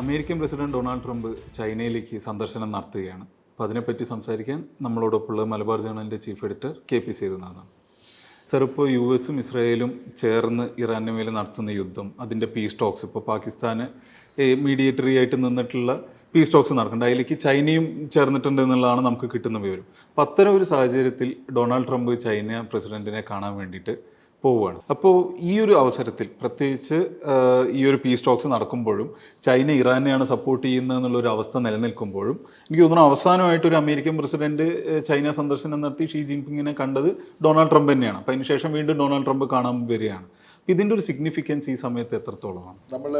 American president Donald Trump ചൈനയിലേക്ക് സന്ദർശനം നടത്തുകയാണ്. അപ്പോൾ അതിനെപ്പറ്റി സംസാരിക്കാൻ നമ്മളോടൊപ്പമുള്ള മലബാർ ജേണലിൻ്റെ ചീഫ് എഡിറ്റർ KP സേതുനാഥാണ്. സർ, ഇപ്പോൾ US-ഉം ഇസ്രായേലും ചേർന്ന് ഇറാൻ്റെ മേലെ നടത്തുന്ന യുദ്ധം, അതിൻ്റെ പീസ് ടോക്സ്, ഇപ്പോൾ പാകിസ്ഥാന് മീഡിയേറ്ററി ആയിട്ട് നിന്നിട്ടുള്ള പീസ് ടോക്സ് നടക്കുന്നുണ്ട്. അതിലേക്ക് ചൈനയും ചേർന്നിട്ടുണ്ട് എന്നുള്ളതാണ് നമുക്ക് കിട്ടുന്ന വിവരം. അപ്പോൾ അത്തരം ഒരു സാഹചര്യത്തിൽ ഡൊണാൾഡ് ട്രംപ് ചൈന പ്രസിഡന്റിനെ കാണാൻ വേണ്ടിയിട്ട് പോവുകയാണ്. അപ്പോൾ ഈ ഒരു അവസരത്തിൽ പ്രത്യേകിച്ച് ഈ ഒരു പീസ് ടോക്സ് നടക്കുമ്പോഴും ചൈന ഇറാനെയാണ് സപ്പോർട്ട് ചെയ്യുന്നത് എന്നുള്ളൊരു അവസ്ഥ നിലനിൽക്കുമ്പോഴും എനിക്ക് തോന്നുന്നു അവസാനമായിട്ട് ഒരു അമേരിക്കൻ പ്രസിഡന്റ് ചൈന സന്ദർശനം നടത്തി ഷീ ജിൻപിങ്ങിനെ കണ്ടത് ഡൊണാൾഡ് ട്രംപ് തന്നെയാണ്. അപ്പോൾ അതിനുശേഷം വീണ്ടും ഡൊണാൾഡ് ട്രംപ് കാണാൻ വരികയാണ്. ഇതിൻ്റെ ഒരു സിഗ്നിഫിക്കൻസ് ഈ സമയത്ത് എത്രത്തോളമാണ്? നമ്മൾ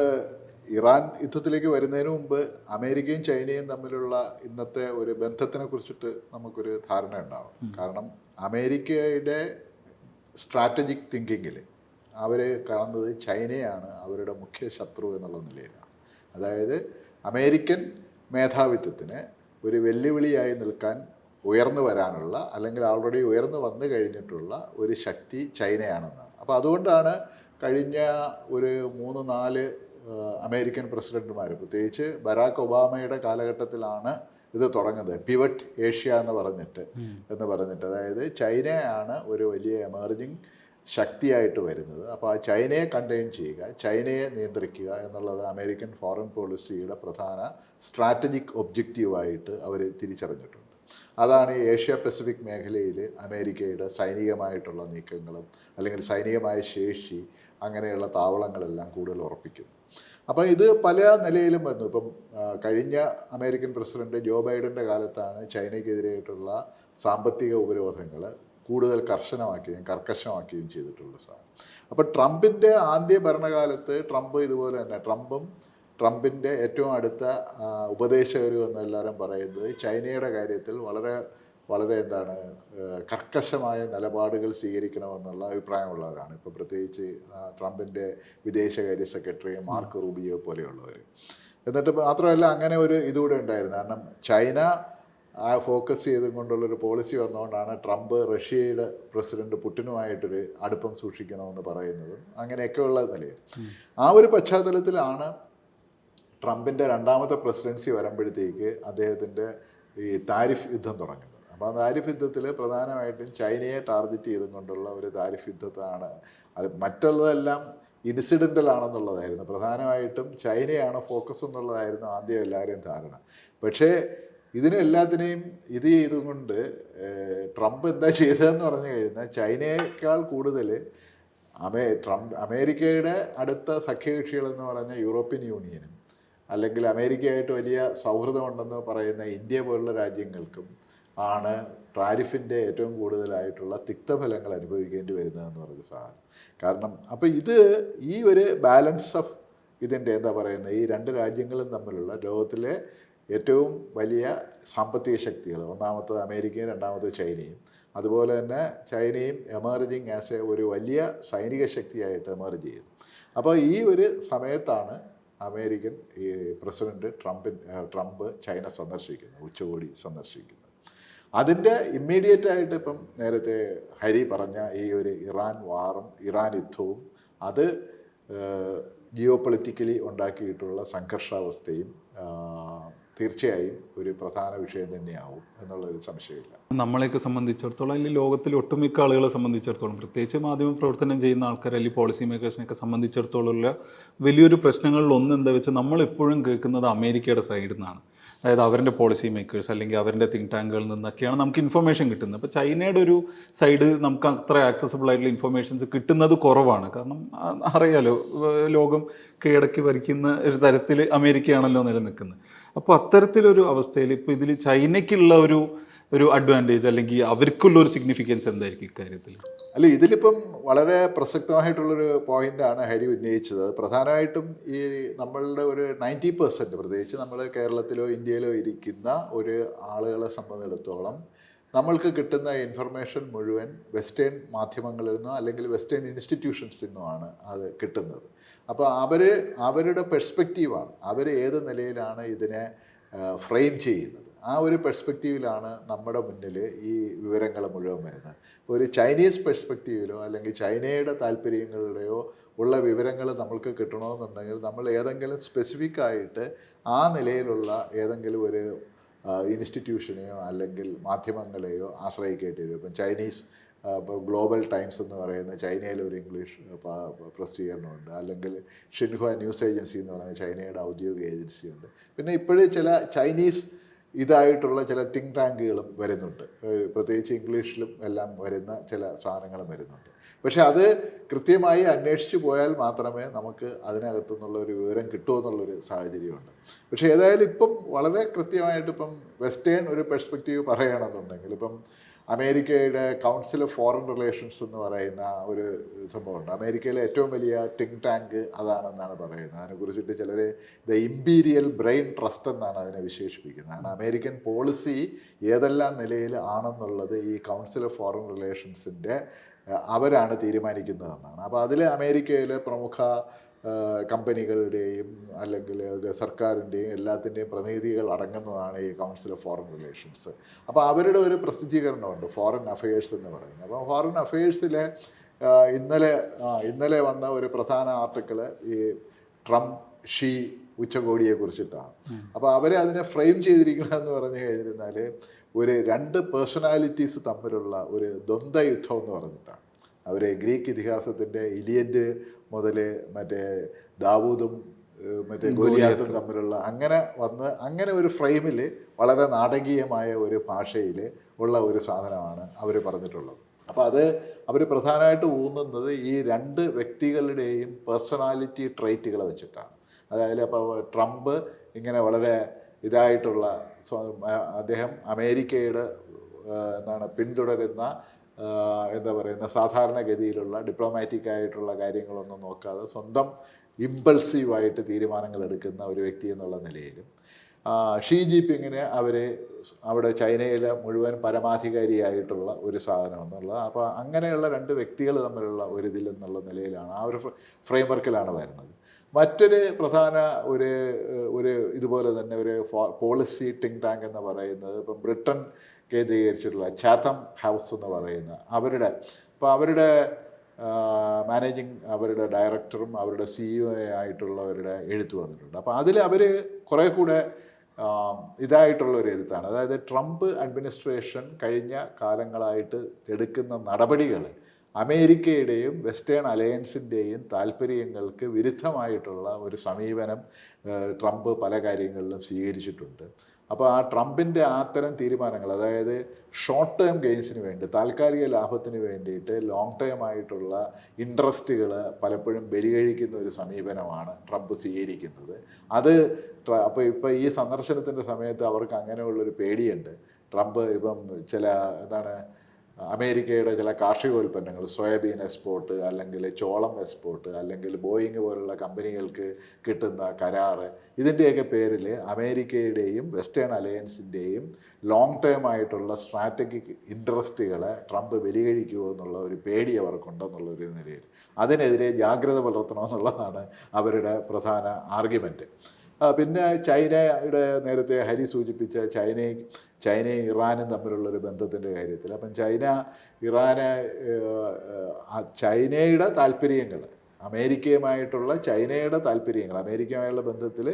ഇറാൻ യുദ്ധത്തിലേക്ക് വരുന്നതിന് മുമ്പ് അമേരിക്കയും ചൈനയും തമ്മിലുള്ള ഇന്നത്തെ ഒരു ബന്ധത്തിനെ കുറിച്ചിട്ട് നമുക്കൊരു ധാരണ ഉണ്ടാവും. കാരണം അമേരിക്കയുടെ സ്ട്രാറ്റജിക് തിങ്കിങ്ങിൽ അവർ കാണുന്നത് ചൈനയാണ് അവരുടെ മുഖ്യ ശത്രു എന്നുള്ള നിലയിലാണ്. അതായത് അമേരിക്കൻ മേധാവിത്വത്തിന് ഒരു വെല്ലുവിളിയായി നിൽക്കാൻ ഉയർന്നു വരാനുള്ള, അല്ലെങ്കിൽ ഓൾറെഡി ഉയർന്നു വന്നു കഴിഞ്ഞിട്ടുള്ള ഒരു ശക്തി ചൈനയാണെന്നാണ്. അപ്പോൾ അതുകൊണ്ടാണ് കഴിഞ്ഞ ഒരു 3-4 അമേരിക്കൻ പ്രസിഡന്റുമാർ, പ്രത്യേകിച്ച് ബരാക്ക് ഒബാമയുടെ കാലഘട്ടത്തിലാണ് ഇത് തുടങ്ങുന്നത്. പിവറ്റ് ഏഷ്യ എന്ന് പറഞ്ഞിട്ട് അതായത് ചൈനയാണ് ഒരു വലിയ എമർജിങ് ശക്തിയായിട്ട് വരുന്നത്. അപ്പോൾ ആ ചൈനയെ കണ്ടെയ്ൻ ചെയ്യുക, ചൈനയെ നിയന്ത്രിക്കുക എന്നുള്ളത് അമേരിക്കൻ ഫോറിൻ പോളിസിയുടെ പ്രധാന സ്ട്രാറ്റജിക് ഒബ്ജക്റ്റീവായിട്ട് അവർ തിരിച്ചറിഞ്ഞിട്ടുണ്ട്. അതാണ് ഈ ഏഷ്യ പസഫിക് മേഖലയിൽ അമേരിക്കയുടെ സൈനികമായിട്ടുള്ള നീക്കങ്ങളും അല്ലെങ്കിൽ സൈനികമായ ശേഷി അങ്ങനെയുള്ള താവളങ്ങളെല്ലാം കൂടുതൽ ഉറപ്പിക്കുന്നു. അപ്പോൾ ഇത് പല നിലയിലും വന്നു. ഇപ്പം കഴിഞ്ഞ അമേരിക്കൻ പ്രസിഡന്റ് ജോ ബൈഡൻ്റെ കാലത്താണ് ചൈനയ്ക്കെതിരായിട്ടുള്ള സാമ്പത്തിക ഉപരോധങ്ങൾ കൂടുതൽ കർക്കശമാക്കുകയും ചെയ്തിട്ടുള്ള സാധനം. അപ്പോൾ ട്രംപിൻ്റെ ആദ്യ ഭരണകാലത്ത് ട്രംപ് ഇതുപോലെ തന്നെ ട്രംപിൻ്റെ ഏറ്റവും അടുത്ത ഉപദേശകരും എന്നെല്ലാവരും പറയുന്നത് ചൈനയുടെ കാര്യത്തിൽ വളരെ കർക്കശമായ നിലപാടുകൾ സ്വീകരിക്കണമെന്നുള്ള അഭിപ്രായമുള്ളവരാണ്. ഇപ്പോൾ പ്രത്യേകിച്ച് ട്രംപിൻ്റെ വിദേശകാര്യ സെക്രട്ടറി മാർക്ക് റൂബിയോ പോലെയുള്ളവർ. എന്നിട്ട് മാത്രമല്ല അങ്ങനെ ഒരു ഇതുകൂടെ ഉണ്ടായിരുന്നു. കാരണം ചൈന ഫോക്കസ് ചെയ്തുകൊണ്ടുള്ളൊരു പോളിസി വന്നുകൊണ്ടാണ് ട്രംപ് റഷ്യയുടെ പ്രസിഡന്റ് പുടിനുമായിട്ടൊരു അടുപ്പം സൂക്ഷിക്കണമെന്ന് പറയുന്നതും അങ്ങനെയൊക്കെയുള്ള നിലയിൽ. ആ ഒരു പശ്ചാത്തലത്തിലാണ് ട്രംപിൻ്റെ രണ്ടാമത്തെ പ്രസിഡൻസി വരുമ്പോഴത്തേക്ക് അദ്ദേഹത്തിൻ്റെ ഈ താരിഫ് യുദ്ധം തുടങ്ങുന്നത്. അപ്പോൾ ആ താരിഫ് യുദ്ധത്തിൽ പ്രധാനമായിട്ടും ചൈനയെ ടാർഗറ്റ് ചെയ്തുകൊണ്ടുള്ള ഒരു താരിഫ് യുദ്ധത്താണ്. അത് മറ്റുള്ളതെല്ലാം ഇൻസിഡൻ്റൽ ആണെന്നുള്ളതായിരുന്നു. പ്രധാനമായിട്ടും ചൈനയാണ് ഫോക്കസ് എന്നുള്ളതായിരുന്നു ആദ്യം എല്ലാവരെയും ധാരണ. പക്ഷേ ഇതിനെല്ലാത്തിനെയും ഇത് ചെയ്തുകൊണ്ട് ട്രംപ് എന്താ ചെയ്തതെന്ന് പറഞ്ഞു കഴിഞ്ഞാൽ ചൈനയേക്കാൾ കൂടുതൽ അമേരിക്കയുടെ അടുത്ത സഖ്യകക്ഷികളെന്ന് പറഞ്ഞ യൂറോപ്യൻ യൂണിയനും അല്ലെങ്കിൽ അമേരിക്കയായിട്ട് വലിയ സൗഹൃദമുണ്ടെന്ന് പറയുന്ന ഇന്ത്യ പോലുള്ള രാജ്യങ്ങൾക്കും ആണ് ടാരിഫിൻ്റെ ഏറ്റവും കൂടുതലായിട്ടുള്ള തിക്തഫലങ്ങൾ അനുഭവിക്കേണ്ടി വരുന്നതെന്ന് പറയുന്ന സാധനം. കാരണം അപ്പോൾ ഈ ഒരു ബാലൻസ് ഓഫ് ഇതിൻ്റെ ഈ രണ്ട് രാജ്യങ്ങളും തമ്മിലുള്ള ലോകത്തിലെ ഏറ്റവും വലിയ സാമ്പത്തിക ശക്തികൾ, ഒന്നാമത്തത് അമേരിക്കയും രണ്ടാമത്തത് ചൈനയും, അതുപോലെ തന്നെ ചൈനയും എമർജിങ് ആസ് ഒരു വലിയ സൈനിക ശക്തിയായിട്ട് എമർജ് ചെയ്യുന്നു. അപ്പോൾ ഈ ഒരു സമയത്താണ് അമേരിക്കൻ ഈ പ്രസിഡന്റ് ട്രംപ് ചൈന സന്ദർശിക്കുന്നത്, ഉച്ചകോടി സന്ദർശിക്കുന്നത്. അതിൻ്റെ ഇമ്മീഡിയറ്റ് ആയിട്ട് ഇപ്പം നേരത്തെ ഹരി പറഞ്ഞ ഈ ഒരു ഇറാൻ വാറും ഇറാൻ യുദ്ധവും അത് ജിയോ പൊളിറ്റിക്കലി ഉണ്ടാക്കിയിട്ടുള്ള സംഘർഷാവസ്ഥയും തീർച്ചയായും ഒരു പ്രധാന വിഷയം തന്നെയാവും എന്നുള്ളൊരു സംശയമില്ല. നമ്മളെയൊക്കെ സംബന്ധിച്ചിടത്തോളം, അല്ലെങ്കിൽ ലോകത്തിലെ ഒട്ടുമിക്ക ആളുകളെ സംബന്ധിച്ചിടത്തോളം, പ്രത്യേകിച്ച് മാധ്യമ പ്രവർത്തനം ചെയ്യുന്ന ആൾക്കാർ അല്ലെങ്കിൽ പോളിസി മേക്കേഴ്സിനെയൊക്കെ സംബന്ധിച്ചിടത്തോളമുള്ള വലിയൊരു പ്രശ്നങ്ങളിൽ ഒന്ന് എന്താ വെച്ചാൽ നമ്മളെപ്പോഴും കേൾക്കുന്നത് അമേരിക്കയുടെ സൈഡിൽ നിന്നാണ്. അതായത് അവരുടെ പോളിസി മേക്കേഴ്സ് അല്ലെങ്കിൽ അവരുടെ തിങ്ക് ടാങ്കുകളിൽ നിന്നൊക്കെയാണ് നമുക്ക് ഇൻഫർമേഷൻ കിട്ടുന്നത്. അപ്പോൾ ചൈനയുടെ ഒരു സൈഡ് നമുക്ക് അത്ര ആക്സസിബിൾ ആയിട്ടുള്ള ഇൻഫർമേഷൻസ് കിട്ടുന്നത് കുറവാണ്. കാരണം അറിയാലോ, ലോകം കീഴടക്കി ഭരിക്കുന്ന ഒരു തരത്തിൽ അമേരിക്കയാണല്ലോ നിലനിൽക്കുന്നത്. അപ്പോൾ അത്തരത്തിലൊരു അവസ്ഥയിൽ ഇപ്പോൾ ഇതിൽ ചൈനയ്ക്കുള്ള ഒരു അഡ്വാൻറ്റേജ് അല്ലെങ്കിൽ അവർക്കുള്ള ഒരു സിഗ്നിഫിക്കൻസ് എന്തായിരിക്കും ഇക്കാര്യത്തിൽ? അല്ല, ഇതിലിപ്പം വളരെ പ്രസക്തമായിട്ടുള്ളൊരു പോയിൻ്റാണ് ഹരി ഉന്നയിച്ചത്. പ്രധാനമായിട്ടും ഈ നമ്മളുടെ ഒരു 90%, പ്രത്യേകിച്ച് നമ്മൾ കേരളത്തിലോ ഇന്ത്യയിലോ ഇരിക്കുന്ന ഒരു ആളുകളെ സംബന്ധിച്ചിടത്തോളം നമ്മൾക്ക് കിട്ടുന്ന ഇൻഫർമേഷൻ മുഴുവൻ വെസ്റ്റേൺ മാധ്യമങ്ങളിൽ നിന്നോ അല്ലെങ്കിൽ വെസ്റ്റേൺ ഇൻസ്റ്റിറ്റ്യൂഷൻസിൽ നിന്നുമാണ് അത് കിട്ടുന്നത്. അപ്പോൾ അവരുടെ പെർസ്പെക്റ്റീവാണ്, അവർ ഏത് നിലയിലാണ് ഇതിനെ ഫ്രെയിം ചെയ്യുന്നത്, ആ ഒരു പെർസ്പെക്റ്റീവിലാണ് നമ്മുടെ മുന്നിൽ ഈ വിവരങ്ങൾ മുഴുവൻ വരുന്നത്. ഒരു ചൈനീസ് പെർസ്പെക്റ്റീവിലോ അല്ലെങ്കിൽ ചൈനയുടെ താല്പര്യങ്ങളുടെയോ ഉള്ള വിവരങ്ങൾ നമ്മൾക്ക് കിട്ടണമെന്നുണ്ടെങ്കിൽ നമ്മൾ ഏതെങ്കിലും സ്പെസിഫിക് ആയിട്ട് ആ നിലയിലുള്ള ഏതെങ്കിലും ഒരു ഇൻസ്റ്റിറ്റ്യൂഷനെയോ അല്ലെങ്കിൽ മാധ്യമങ്ങളെയോ ആശ്രയിക്കേണ്ടി വരും. ഇപ്പം ചൈനീസ് ഇപ്പോൾ ഗ്ലോബൽ ടൈംസ് എന്ന് പറയുന്ന ചൈനയിലെ ഒരു ഇംഗ്ലീഷ് പ്രസിദ്ധീകരണമുണ്ട്, അല്ലെങ്കിൽ ഷിൻഹുവ ന്യൂസ് ഏജൻസി എന്ന് പറയുന്ന ചൈനയുടെ ഔദ്യോഗിക ഏജൻസിയുണ്ട്. പിന്നെ ഇപ്പോഴും ചില ചൈനീസ് ഇതായിട്ടുള്ള ചില തിങ്ക് ടാങ്കുകളും വരുന്നുണ്ട്, പ്രത്യേകിച്ച് ഇംഗ്ലീഷിലും എല്ലാം വരുന്ന ചില സാധനങ്ങളും വരുന്നുണ്ട്. പക്ഷെ അത് കൃത്യമായി അന്വേഷിച്ച് പോയാൽ മാത്രമേ നമുക്ക് അതിനകത്തു നിന്നുള്ള ഒരു വിവരം കിട്ടുമെന്നുള്ളൊരു സാഹചര്യമുണ്ട്. പക്ഷേ ഏതായാലും ഇപ്പം വളരെ കൃത്യമായിട്ട് ഇപ്പം വെസ്റ്റേൺ ഒരു പെർസ്പെക്റ്റീവ് പറയുകയാണെന്നുണ്ടെങ്കിൽ ഇപ്പം അമേരിക്കയുടെ കൗൺസിൽ ഓഫ് ഫോറിൻ റിലേഷൻസ് എന്ന് പറയുന്ന ഒരു സംഭവമുണ്ട്. അമേരിക്കയിലെ ഏറ്റവും വലിയ തിങ്ക് ടാങ്ക് അതാണെന്നാണ് പറയുന്നത്. അതിനെക്കുറിച്ചിട്ട് ചിലർ ദ ഇമ്പീരിയൽ ബ്രെയിൻ ട്രസ്റ്റ് എന്നാണ് അതിനെ വിശേഷിപ്പിക്കുന്നത്. കാരണം അമേരിക്കൻ പോളിസി ഏതെല്ലാം നിലയിൽ ആണെന്നുള്ളത് ഈ കൗൺസിൽ ഓഫ് ഫോറിൻ റിലേഷൻസിൻ്റെ അവരാണ് തീരുമാനിക്കുന്നതെന്നാണ്. അപ്പോൾ അതിൽ അമേരിക്കയിലെ പ്രമുഖ കമ്പനികളുടെയും അല്ലെങ്കിൽ സർക്കാരിൻ്റെയും എല്ലാത്തിൻ്റെയും പ്രതിനിധികൾ അടങ്ങുന്നതാണ് ഈ കൗൺസിൽ ഓഫ് ഫോറിൻ റിലേഷൻസ്. അപ്പോൾ അവരുടെ ഒരു പ്രസിദ്ധീകരണമുണ്ട്, ഫോറിൻ അഫയേഴ്സ് എന്ന് പറയുന്നത്. അപ്പോൾ ഫോറിൻ അഫയേഴ്സിലെ ഇന്നലെ വന്ന ഒരു പ്രധാന ആർട്ടിക്കിൾ ഈ ട്രംപ് ഷീ ഉച്ചകോടിയെ കുറിച്ചിട്ടാണ്. അപ്പോൾ അവർ അതിനെ ഫ്രെയിം ചെയ്തിരിക്കുന്നതെന്ന് പറഞ്ഞു കഴിഞ്ഞിരുന്നാൽ ഒരു രണ്ട് പേഴ്സണാലിറ്റീസ് തമ്മിലുള്ള ഒരു ദ്വന്ദ്വയുദ്ധം എന്ന് പറഞ്ഞിട്ടാണ്. അവർ ഗ്രീക്ക് ഇതിഹാസത്തിൻ്റെ ഇലിയഡ് മുതൽ മറ്റേ ദാവൂദും മറ്റേ ഗോലിയാത്തും തമ്മിലുള്ള അങ്ങനെ ഒരു ഫ്രെയിമിൽ വളരെ നാടകീയമായ ഒരു ഭാഷയിൽ ഉള്ള ഒരു സാധനമാണ് അവർ പറഞ്ഞിട്ടുള്ളത്. അപ്പോൾ അത് അവർ പ്രധാനമായിട്ട് ഊന്നുന്നത് ഈ രണ്ട് വ്യക്തികളുടെയും പേഴ്സണാലിറ്റി ട്രൈറ്റുകളെ വെച്ചിട്ടാണ്. അതായത് അപ്പോൾ ട്രംപ് ഇങ്ങനെ വളരെ ഇതായിട്ടുള്ള അദ്ദേഹം അമേരിക്കയുടെ പിന്തുടരുന്ന എന്താ പറയുന്ന സാധാരണഗതിയിലുള്ള ഡിപ്ലോമാറ്റിക് ആയിട്ടുള്ള കാര്യങ്ങളൊന്നും നോക്കാതെ സ്വന്തം ഇമ്പൾസീവായിട്ട് തീരുമാനങ്ങൾ എടുക്കുന്ന ഒരു വ്യക്തി എന്നുള്ള നിലയിലും, ഷീ ജിൻപിങ്ങിനെ അവിടെ ചൈനയിലെ മുഴുവൻ പരമാധികാരിയായിട്ടുള്ള ഒരു സാധനം എന്നുള്ളത്. അപ്പോൾ അങ്ങനെയുള്ള രണ്ട് വ്യക്തികൾ തമ്മിലുള്ള ഒരു ഇതിൽ എന്നുള്ള നിലയിലാണ് ആ ഒരു ഫ്രെയിംവർക്കിലാണ് വരുന്നത്. മറ്റൊരു പ്രധാന ഒരു ഇതുപോലെ തന്നെ ഒരു പോളിസി തിങ്ക് ടാങ്ക് എന്ന് പറയുന്നത് ഇപ്പം ബ്രിട്ടൻ കേന്ദ്രീകരിച്ചിട്ടുള്ള ചാത്തം ഹൗസ് എന്ന് പറയുന്ന അവരുടെ അവരുടെ ഡയറക്ടറും അവരുടെ CEO ആയിട്ടുള്ളവരുടെ എഴുത്ത് വന്നിട്ടുണ്ട്. അപ്പോൾ അതിൽ അവർ കുറേ കൂടെ ഇതായിട്ടുള്ള ഒരു എഴുത്താണ്. അതായത് ട്രംപ് അഡ്മിനിസ്ട്രേഷൻ കഴിഞ്ഞ കാലങ്ങളായിട്ട് എടുക്കുന്ന നടപടികൾ അമേരിക്കയുടെയും വെസ്റ്റേൺ അലയൻസിൻ്റെയും താല്പര്യങ്ങൾക്ക് വിരുദ്ധമായിട്ടുള്ള ഒരു സമീപനം ട്രംപ് പല കാര്യങ്ങളിലും സ്വീകരിച്ചിട്ടുണ്ട്. അപ്പോൾ ആ ട്രംപിൻ്റെ അത്തരം തീരുമാനങ്ങൾ, അതായത് ഷോർട്ട് ടേം ഗെയിൻസിന് വേണ്ടി, താൽക്കാലിക ലാഭത്തിന് വേണ്ടിയിട്ട് ലോങ് ടേം ആയിട്ടുള്ള ഇൻട്രസ്റ്റുകൾ പലപ്പോഴും ബലികഴിക്കുന്ന ഒരു സമീപനമാണ് ട്രംപ് സ്വീകരിക്കുന്നത്. അപ്പോൾ ഇപ്പോൾ ഈ സന്ദർശനത്തിൻ്റെ സമയത്ത് അവർക്ക് അങ്ങനെയുള്ളൊരു പേടിയുണ്ട്. ട്രംപ് ഇപ്പം അമേരിക്കയുടെ ചില കാർഷികോൽപ്പന്നങ്ങൾ, സോയാബീൻ എക്സ്പോർട്ട് അല്ലെങ്കിൽ ചോളം എക്സ്പോർട്ട് അല്ലെങ്കിൽ ബോയിങ് പോലുള്ള കമ്പനികൾക്ക് കിട്ടുന്ന കരാറ്, ഇതിൻ്റെയൊക്കെ പേരിൽ അമേരിക്കയുടെയും വെസ്റ്റേൺ അലയൻസിൻ്റെയും ലോങ് ടേം ആയിട്ടുള്ള സ്ട്രാറ്റജിക് ഇൻട്രസ്റ്റുകളെ ട്രംപ് ബലികഴിക്കുമോ എന്നുള്ള ഒരു പേടി അവർക്കുണ്ടെന്നുള്ളൊരു നിലയിൽ അതിനെതിരെ ജാഗ്രത പുലർത്തണമെന്നുള്ളതാണ് അവരുടെ പ്രധാന ആർഗ്യുമെൻറ്റ്. പിന്നെ ചൈനയുടെ നേരത്തെ ഹരി സൂചിപ്പിച്ച ചൈനയും ഇറാനും തമ്മിലുള്ളൊരു ബന്ധത്തിൻ്റെ കാര്യത്തിൽ, അപ്പം ചൈനയുടെ താല്പര്യങ്ങൾ, അമേരിക്കയുമായിട്ടുള്ള ചൈനയുടെ താല്പര്യങ്ങൾ, അമേരിക്കയുമായുള്ള ബന്ധത്തിൽ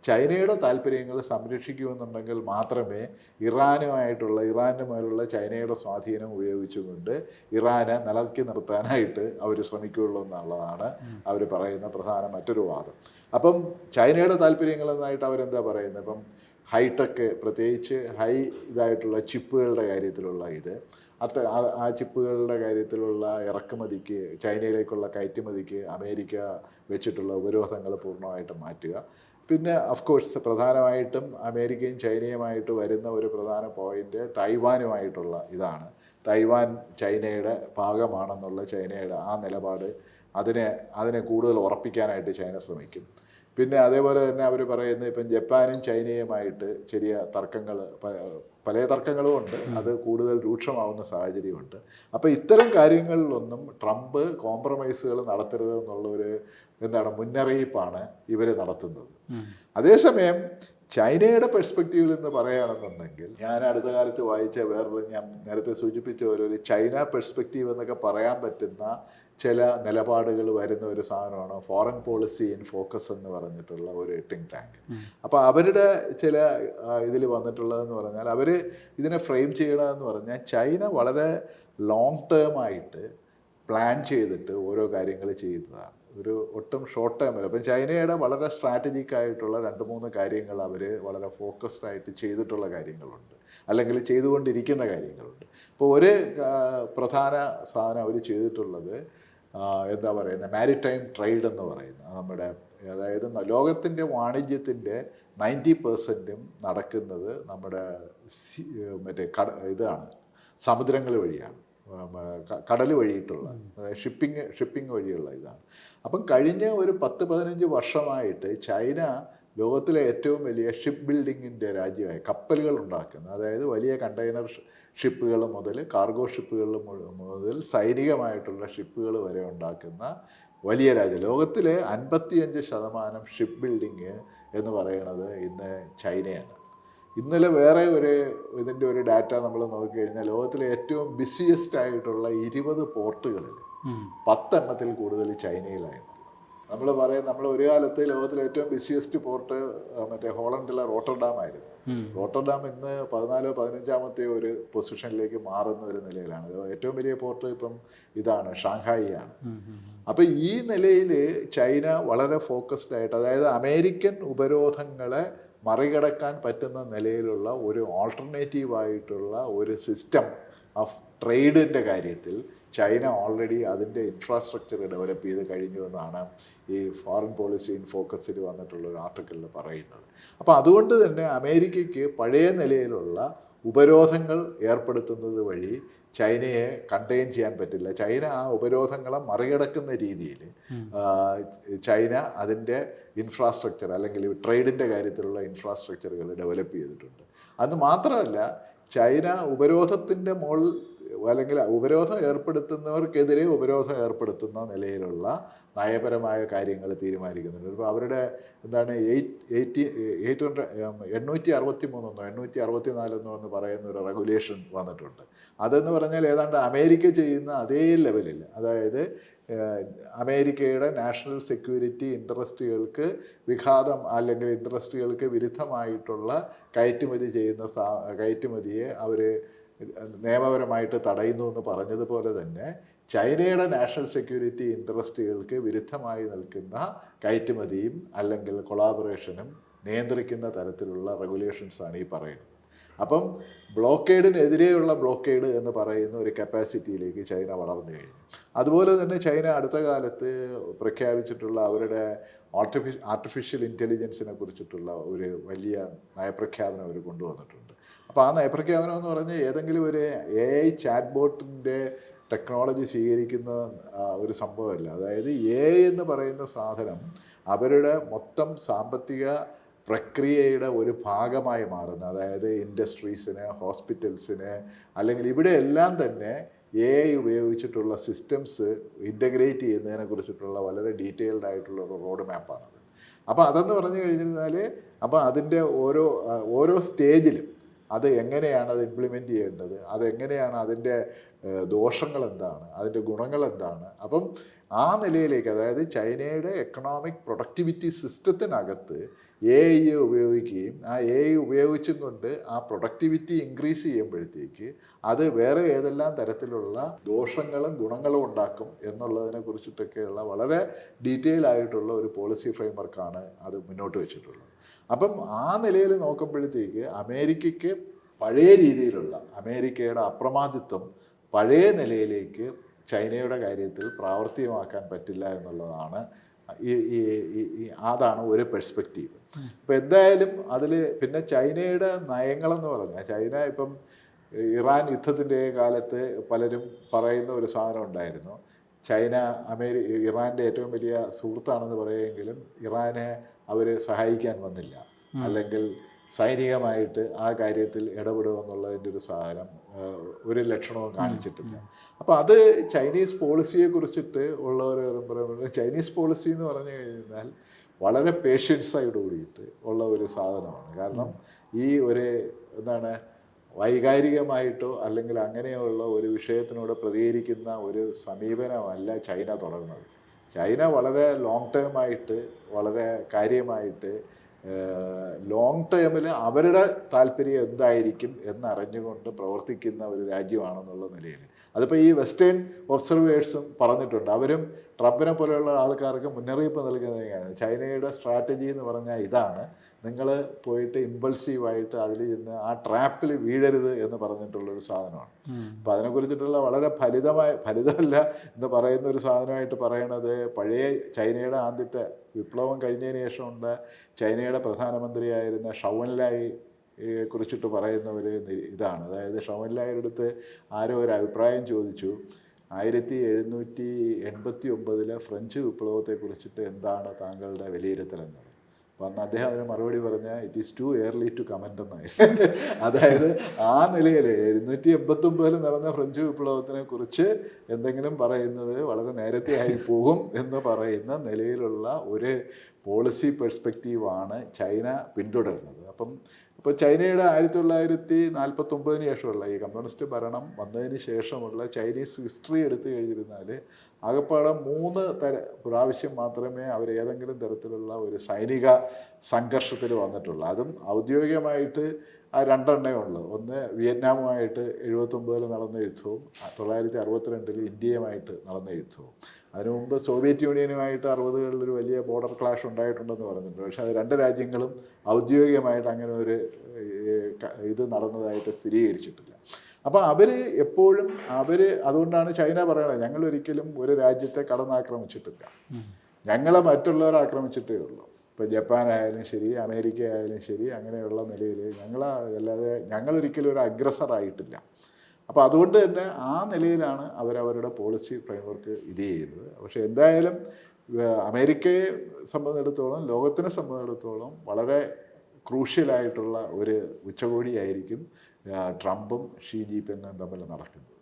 ചൈനയുടെ താല്പര്യങ്ങൾ സംരക്ഷിക്കുമെന്നുണ്ടെങ്കിൽ മാത്രമേ ഇറാൻ്റെ മേലുള്ള ചൈനയുടെ സ്വാധീനം ഉപയോഗിച്ചുകൊണ്ട് ഇറാനെ നിലക്കി നിർത്താനായിട്ട് അവർ ശ്രമിക്കുകയുള്ളൂ എന്നുള്ളതാണ് അവർ പറയുന്ന പ്രധാന മറ്റൊരു വാദം. അപ്പം ചൈനയുടെ താല്പര്യങ്ങളെന്നായിട്ട് അവരെന്താ പറയുന്നത്, ഇപ്പം ഹൈടെക്, പ്രത്യേകിച്ച് ഇതായിട്ടുള്ള ചിപ്പുകളുടെ കാര്യത്തിലുള്ള ആ ചിപ്പുകളുടെ കാര്യത്തിലുള്ള ഇറക്കുമതിക്ക്, ചൈനയിലേക്കുള്ള കയറ്റുമതിക്ക് അമേരിക്ക വെച്ചിട്ടുള്ള ഉപരോധങ്ങൾ പൂർണ്ണമായിട്ടും മാറ്റുക. പിന്നെ ഓഫ്കോഴ്സ് പ്രധാനമായിട്ടും അമേരിക്കയും ചൈനയുമായിട്ട് വരുന്ന ഒരു പ്രധാന പോയിന്റ് തൈവാനുമായിട്ടുള്ള ഇതാണ്. തൈവാൻ ചൈനയുടെ ഭാഗമാണെന്നുള്ള ചൈനയുടെ ആ നിലപാട് അതിനെ കൂടുതൽ ഉറപ്പിക്കാനായിട്ട് ചൈന ശ്രമിക്കും. പിന്നെ അതേപോലെ തന്നെ അവർ പറയുന്നത് ഇപ്പം ജപ്പാനും ചൈനയുമായിട്ട് ചെറിയ പല തർക്കങ്ങളും ഉണ്ട്, അത് കൂടുതൽ രൂക്ഷമാവുന്ന സാഹചര്യമുണ്ട്. അപ്പോൾ ഇത്തരം കാര്യങ്ങളിലൊന്നും ട്രംപ് കോംപ്രമൈസുകൾ നടത്തരുത് എന്നുള്ള ഒരു മുന്നറിയിപ്പാണ് ഇവർ നടത്തുന്നത്. അതേസമയം ചൈനയുടെ പെർസ്പെക്റ്റീവിൽ നിന്ന് പറയുകയാണെന്നുണ്ടെങ്കിൽ ഞാൻ അടുത്ത കാലത്ത് വായിച്ച വേറൊരു, ഞാൻ നേരത്തെ സൂചിപ്പിച്ച ഒരു ചൈന പെർസ്പെക്റ്റീവ് എന്നൊക്കെ പറയാൻ പറ്റുന്ന ചില നിലപാടുകൾ വരുന്ന ഒരു സാധനമാണ് ഫോറിൻ പോളിസി ഇൻ ഫോക്കസ് എന്ന് പറഞ്ഞിട്ടുള്ള ഒരു തിങ്ക് ടാങ്ക്. അപ്പോൾ അവരുടെ ചില ഇതിൽ വന്നിട്ടുള്ളതെന്ന് പറഞ്ഞാൽ അവർ ഇതിനെ ഫ്രെയിം ചെയ്യണമെന്ന് പറഞ്ഞാൽ ചൈന വളരെ ലോങ് ടേം ആയിട്ട് പ്ലാൻ ചെയ്തിട്ട് ഓരോ കാര്യങ്ങൾ ചെയ്യുന്നതാണ്, ഒരു ഒട്ടും ഷോർട്ട് ടൈമിൽ. അപ്പം ചൈനയുടെ വളരെ സ്ട്രാറ്റജിക് ആയിട്ടുള്ള 2-3 കാര്യങ്ങൾ അവർ വളരെ ഫോക്കസ്ഡ് ആയിട്ട് ചെയ്തിട്ടുള്ള കാര്യങ്ങളുണ്ട്, അല്ലെങ്കിൽ ചെയ്തുകൊണ്ടിരിക്കുന്ന കാര്യങ്ങളുണ്ട്. ഇപ്പോൾ ഒരു പ്രധാന സാധനം അവർ ചെയ്തിട്ടുള്ളത് എന്താ പറയുന്നത്, മാരിടൈം ട്രേഡ് എന്ന് പറയുന്നത്. നമ്മുടെ അതായത് ലോകത്തിൻ്റെ വാണിജ്യത്തിൻ്റെ 90% നടക്കുന്നത് നമ്മുടെ മറ്റേ ഇതാണ്, സമുദ്രങ്ങൾ വഴിയാണ്, കടൽ വഴിയിട്ടുള്ള ഷിപ്പിംഗ് വഴിയുള്ള ഇതാണ്. അപ്പം കഴിഞ്ഞ ഒരു 10-15 വർഷമായിട്ട് ചൈന ലോകത്തിലെ ഏറ്റവും വലിയ ഷിപ്പ് ബിൽഡിങ്ങിൻ്റെ രാജ്യമായി, കപ്പലുകൾ ഉണ്ടാക്കുന്ന, അതായത് വലിയ കണ്ടെയ്നർ ഷിപ്പുകൾ മുതൽ കാർഗോ ഷിപ്പുകൾ മുതൽ സൈനികമായിട്ടുള്ള ഷിപ്പുകൾ വരെ ഉണ്ടാക്കുന്ന വലിയ രാജ്യം. ലോകത്തിലെ 55% ഷിപ്പ് ബിൽഡിങ് എന്ന് പറയുന്നത് ഇന്ന് ചൈനയാണ്. ഇന്നലെ വേറെ ഇതിൻ്റെ ഒരു ഡാറ്റ നമ്മൾ നോക്കിക്കഴിഞ്ഞാൽ ലോകത്തിലെ ഏറ്റവും ബിസിയസ്റ്റ് ആയിട്ടുള്ള 20 പോർട്ടുകളിൽ 10 എണ്ണത്തിൽ കൂടുതൽ ചൈനയിലായിരുന്നു. നമ്മൾ ഒരു കാലത്ത് ലോകത്തിലെ ഏറ്റവും ബിസിയസ്റ്റ് പോർട്ട് മറ്റേ ഹോളണ്ടിലെ റോട്ടർഡാം ആയിരുന്നു. റോട്ടർഡാം ഇന്ന് 14-15 ഒരു പൊസിഷനിലേക്ക് മാറുന്ന ഒരു നിലയിലാണ്. ഏറ്റവും വലിയ പോർട്ട് ഇപ്പം ഇതാണ്, ഷാങ്ഹായി ആണ്. അപ്പം ഈ നിലയിൽ ചൈന വളരെ ഫോക്കസ്ഡ് ആയിട്ട്, അതായത് അമേരിക്കൻ ഉപരോധങ്ങളെ മറികടക്കാൻ പറ്റുന്ന നിലയിലുള്ള ഒരു ആൾട്ടർനേറ്റീവായിട്ടുള്ള ഒരു സിസ്റ്റം ഓഫ് ട്രേഡിൻ്റെ കാര്യത്തിൽ ചൈന ഓൾറെഡി അതിൻ്റെ ഇൻഫ്രാസ്ട്രക്ചർ ഡെവലപ്പ് ചെയ്ത് കഴിഞ്ഞു എന്നാണ് ഈ ഫോറിൻ പോളിസി ഇൻ ഫോക്കസിൽ വന്നിട്ടുള്ള ഒരു ആർട്ടിക്കിളിൽ പറയുന്നത്. അപ്പോൾ അതുകൊണ്ട് തന്നെ അമേരിക്കയ്ക്ക് പഴയ നിലയിലുള്ള ഉപരോധങ്ങൾ ഏർപ്പെടുത്തുന്നത് വഴി ചൈനയെ കണ്ടെയ്ൻ ചെയ്യാൻ പറ്റില്ല. ചൈന ആ ഉപരോധങ്ങളെ മറികടക്കുന്ന രീതിയിൽ ചൈന അതിൻ്റെ ഇൻഫ്രാസ്ട്രക്ചർ, അല്ലെങ്കിൽ ട്രേഡിൻ്റെ കാര്യത്തിലുള്ള ഇൻഫ്രാസ്ട്രക്ചറുകൾ ഡെവലപ്പ് ചെയ്തിട്ടുണ്ട്. അത് മാത്രമല്ല, ചൈന ഉപരോധത്തിൻ്റെ മുകളിൽ, അല്ലെങ്കിൽ ഉപരോധം ഏർപ്പെടുത്തുന്നവർക്കെതിരെ ഉപരോധം ഏർപ്പെടുത്തുന്ന നിലയിലുള്ള നയപരമായ കാര്യങ്ങൾ തീരുമാനിക്കുന്നുണ്ട്. ഇപ്പോൾ അവരുടെ എന്താണ് 864 എന്ന് പറയുന്ന ഒരു റെഗുലേഷൻ വന്നിട്ടുണ്ട്. അതെന്ന് പറഞ്ഞാൽ ഏതാണ്ട് അമേരിക്ക ചെയ്യുന്ന അതേ ലെവലിൽ, അതായത് അമേരിക്കയുടെ നാഷണൽ സെക്യൂരിറ്റി ഇൻട്രസ്റ്റുകൾക്ക് വിഘാതം, അല്ലെങ്കിൽ ഇൻട്രസ്റ്റുകൾക്ക് വിരുദ്ധമായിട്ടുള്ള കയറ്റുമതിയെ അവർ നിയമപരമായിട്ട് തടയുന്നു എന്ന് പറഞ്ഞതുപോലെ തന്നെ ചൈനയുടെ നാഷണൽ സെക്യൂരിറ്റി ഇൻട്രസ്റ്റുകൾക്ക് വിരുദ്ധമായി നിൽക്കുന്ന കയറ്റുമതിയും അല്ലെങ്കിൽ കൊളാബറേഷനും നിയന്ത്രിക്കുന്ന തരത്തിലുള്ള റെഗുലേഷൻസാണ് ഈ പറയുന്നത്. അപ്പം ബ്ലോക്കേഡിനെതിരെയുള്ള ബ്ലോക്കേഡ് എന്ന് പറയുന്ന ഒരു കപ്പാസിറ്റിയിലേക്ക് ചൈന വളർന്നു കഴിഞ്ഞു. അതുപോലെ തന്നെ ചൈന അടുത്ത കാലത്ത് പ്രഖ്യാപിച്ചിട്ടുള്ള അവരുടെ ആർട്ടിഫിഷ്യൽ ഇൻ്റലിജൻസിനെ കുറിച്ചിട്ടുള്ള ഒരു വലിയ നയപ്രഖ്യാപനം അവർ കൊണ്ടുവന്നിട്ടുണ്ട്. അപ്പോൾ ആ നയപ്രഖ്യാപനം എന്ന് പറഞ്ഞാൽ ഏതെങ്കിലും ഒരു AI ചാറ്റ് ബോട്ടിൻ്റെ ടെക്നോളജി സ്വീകരിക്കുന്ന ഒരു സംഭവമല്ല. അതായത് AI എന്ന് പറയുന്ന സാധനം അവരുടെ മൊത്തം സാമ്പത്തിക പ്രക്രിയയുടെ ഒരു ഭാഗമായി മാറുന്ന, അതായത് ഇൻഡസ്ട്രീസിന്, ഹോസ്പിറ്റൽസിന്, അല്ലെങ്കിൽ ഇവിടെ എല്ലാം തന്നെ AI ഉപയോഗിച്ചിട്ടുള്ള സിസ്റ്റംസ് ഇൻ്റഗ്രേറ്റ് ചെയ്യുന്നതിനെ കുറിച്ചിട്ടുള്ള വളരെ ഡീറ്റെയിൽഡ് ആയിട്ടുള്ള ഒരു റോഡ് മാപ്പാണത്. അപ്പോൾ അതെന്ന് പറഞ്ഞു കഴിഞ്ഞാൽ, അപ്പോൾ അതിൻ്റെ ഓരോ സ്റ്റേജിലും അത് എങ്ങനെയാണ് അത് ഇംപ്ലിമെൻറ്റ് ചെയ്യേണ്ടത്, അതെങ്ങനെയാണ് അതിൻ്റെ ദോഷങ്ങൾ എന്താണ്, അതിൻ്റെ ഗുണങ്ങൾ എന്താണ്. അപ്പം ആ നിലയിലേക്ക്, അതായത് ചൈനയുടെ എക്കണോമിക് പ്രൊഡക്ടിവിറ്റി സിസ്റ്റത്തിനകത്ത് AI ഉപയോഗിക്കുകയും ആ AI ഉപയോഗിച്ചും കൊണ്ട് ആ പ്രൊഡക്ടിവിറ്റി ഇൻക്രീസ് ചെയ്യുമ്പോഴത്തേക്ക് അത് വേറെ ഏതെല്ലാം തരത്തിലുള്ള ദോഷങ്ങളും ഗുണങ്ങളും ഉണ്ടാക്കും എന്നുള്ളതിനെ കുറിച്ചിട്ടൊക്കെയുള്ള വളരെ ഡീറ്റെയിൽ ആയിട്ടുള്ള ഒരു പോളിസി ഫ്രെയിംവർക്കാണ് അത് മുന്നോട്ട് വെച്ചിട്ടുള്ളത്. അപ്പം ആ നിലയിൽ നോക്കുമ്പോഴത്തേക്ക് അമേരിക്കയ്ക്ക് പഴയ രീതിയിലുള്ള അമേരിക്കയുടെ അപ്രമാദിത്വം പഴയ നിലയിലേക്ക് ചൈനയുടെ കാര്യത്തിൽ പ്രാവർത്തികമാക്കാൻ പറ്റില്ല എന്നുള്ളതാണ് അതാണ് ഒരു പെർസ്പെക്റ്റീവ്. ഇപ്പം എന്തായാലും അതിൽ പിന്നെ ചൈനയുടെ നയങ്ങളെന്ന് പറഞ്ഞാൽ, ചൈന ഇപ്പം ഇറാൻ യുദ്ധത്തിൻ്റെ കാലത്ത് പലരും പറയുന്ന ഒരു സാധനം ഉണ്ടായിരുന്നു, ചൈന ഇറാൻ്റെ ഏറ്റവും വലിയ സുഹൃത്താണെന്ന് പറയുമെങ്കിലും ഇറാനെ അവർ സഹായിക്കാൻ വന്നില്ല, അല്ലെങ്കിൽ സൈനികമായിട്ട് ആ കാര്യത്തിൽ ഇടപെടുമെന്നുള്ളതിൻ്റെ ഒരു സാധനം ഒരു ലക്ഷണവും കാണിച്ചിട്ടില്ല. അപ്പോൾ അത് ചൈനീസ് പോളിസിയെ കുറിച്ചിട്ട് ഉള്ളവർ പറയുന്നത്, ചൈനീസ് പോളിസി എന്ന് പറഞ്ഞു കഴിഞ്ഞാൽ വളരെ പേഷ്യൻസോട് കൂടിയിട്ട് ഉള്ള ഒരു സാധനമാണ്. കാരണം ഈ ഒരു എന്താണ് വൈകാരികമായിട്ടോ അല്ലെങ്കിൽ അങ്ങനെയുള്ള ഒരു വിഷയത്തിനോട് പ്രതികരിക്കുന്ന ഒരു സമീപനമല്ല ചൈന തുടങ്ങുന്നത്. ചൈന വളരെ ലോങ് ടേമായിട്ട് വളരെ കാര്യമായിട്ട് ലോങ് ടേമിൽ അവരുടെ താല്പര്യം എന്തായിരിക്കും എന്നറിഞ്ഞുകൊണ്ട് പ്രവർത്തിക്കുന്ന ഒരു രാജ്യമാണെന്നുള്ള നിലയിൽ അതിപ്പോൾ ഈ വെസ്റ്റേൺ ഒബ്സർവേഴ്സും പറഞ്ഞിട്ടുണ്ട്. അവരും ട്രംപിനെ പോലെയുള്ള ആൾക്കാർക്ക് മുന്നറിയിപ്പ് നൽകുന്നതാണ്. ചൈനയുടെ സ്ട്രാറ്റജി എന്ന് പറഞ്ഞാൽ ഇതാണ്, നിങ്ങൾ പോയിട്ട് ഇമ്പൾസീവായിട്ട് അതിൽ ചെന്ന് ആ ട്രാപ്പിൽ വീഴരുത് എന്ന് പറഞ്ഞിട്ടുള്ളൊരു സാധനമാണ്. അപ്പം അതിനെക്കുറിച്ചിട്ടുള്ള വളരെ ഫലിതമല്ല എന്ന് പറയുന്ന ഒരു സാധനമായിട്ട് പറയണത് പഴയ ചൈനയുടെ ആദ്യത്തെ വിപ്ലവം കഴിഞ്ഞതിന് ശേഷമുണ്ട് ചൈനയുടെ പ്രധാനമന്ത്രിയായിരുന്ന ഷൗവൻലായി കുറിച്ചിട്ട് പറയുന്ന ഒരു ഇതാണ്. അതായത് ഷൗവൻലായുടെ അടുത്ത് ആരോ ഒരു അഭിപ്രായം ചോദിച്ചു, 1789 ഫ്രഞ്ച് വിപ്ലവത്തെക്കുറിച്ചിട്ട് എന്താണ് താങ്കളുടെ വിലയിരുത്തലെന്നത്. അപ്പം അന്ന് അദ്ദേഹം അതിന് മറുപടി പറഞ്ഞ it is too early to comment എന്നായി. അതായത് ആ നിലയിൽ 1789 നടന്ന ഫ്രഞ്ച് വിപ്ലവത്തിനെ കുറിച്ച് എന്തെങ്കിലും പറയുന്നത് വളരെ നേരത്തെ ആയി പോകും എന്ന് പറയുന്ന നിലയിലുള്ള ഒരു പോളിസി പെർസ്പെക്റ്റീവാണ് ചൈന പിന്തുടരുന്നത്. അപ്പോൾ ചൈനയുടെ 1949 ശേഷമുള്ള ഈ കമ്മ്യൂണിസ്റ്റ് ഭരണം വന്നതിന് ശേഷമുള്ള ചൈനീസ് ഹിസ്റ്ററി എടുത്തു കഴിഞ്ഞിരുന്നാൽ ആകപ്പാടെ 3 പ്രാവശ്യം മാത്രമേ അവർ ഏതെങ്കിലും തരത്തിലുള്ള ഒരു സൈനിക സംഘർഷത്തിൽ വന്നിട്ടുള്ളൂ. അതും ഔദ്യോഗികമായിട്ട് ആ 2 ഉള്ളൂ. ഒന്ന് വിയറ്റ്നാമുമായിട്ട് 1979 നടന്ന യുദ്ധവും 1962 ഇന്ത്യയുമായിട്ട് നടന്ന യുദ്ധവും. അതിനു മുമ്പ് സോവിയറ്റ് യൂണിയനുമായിട്ട് 60കളിൽ ഒരു വലിയ ബോർഡർ ക്ലാഷ് ഉണ്ടായിട്ടുണ്ടെന്ന് പറഞ്ഞിട്ടുണ്ട്. പക്ഷേ അത് 2 രാജ്യങ്ങളും ഔദ്യോഗികമായിട്ട് അങ്ങനെ ഒരു ഇത് നടന്നതായിട്ട് സ്ഥിരീകരിച്ചിട്ടില്ല. അപ്പോൾ അവർ എപ്പോഴും അതുകൊണ്ടാണ് ചൈന പറയണത് ഞങ്ങളൊരിക്കലും ഒരു രാജ്യത്തെ കടന്നാക്രമിച്ചിട്ടില്ല, ഞങ്ങളെ മറ്റുള്ളവർ ആക്രമിച്ചിട്ടേ ഉള്ളൂ. ഇപ്പോൾ ജപ്പാനായാലും ശരി അമേരിക്ക ആയാലും ശരി അങ്ങനെയുള്ള നിലയിൽ അല്ലാതെ ഞങ്ങളൊരിക്കലും ഒരു അഗ്രസറായിട്ടില്ല. അപ്പോൾ അതുകൊണ്ട് തന്നെ ആ നിലയിലാണ് അവരവരുടെ പോളിസി ഫ്രെയിംവർക്ക് ഇത് ചെയ്യുന്നത്. പക്ഷേ എന്തായാലും അമേരിക്കയെ സംബന്ധിച്ചിടത്തോളം ലോകത്തിനെ സംബന്ധിച്ചിടത്തോളം വളരെ ക്രൂഷ്യലായിട്ടുള്ള ഒരു ഉച്ചകോടിയായിരിക്കും ട്രംപും ഷീ ജിൻപിങ്ങും തമ്മിൽ നടക്കുന്നത്.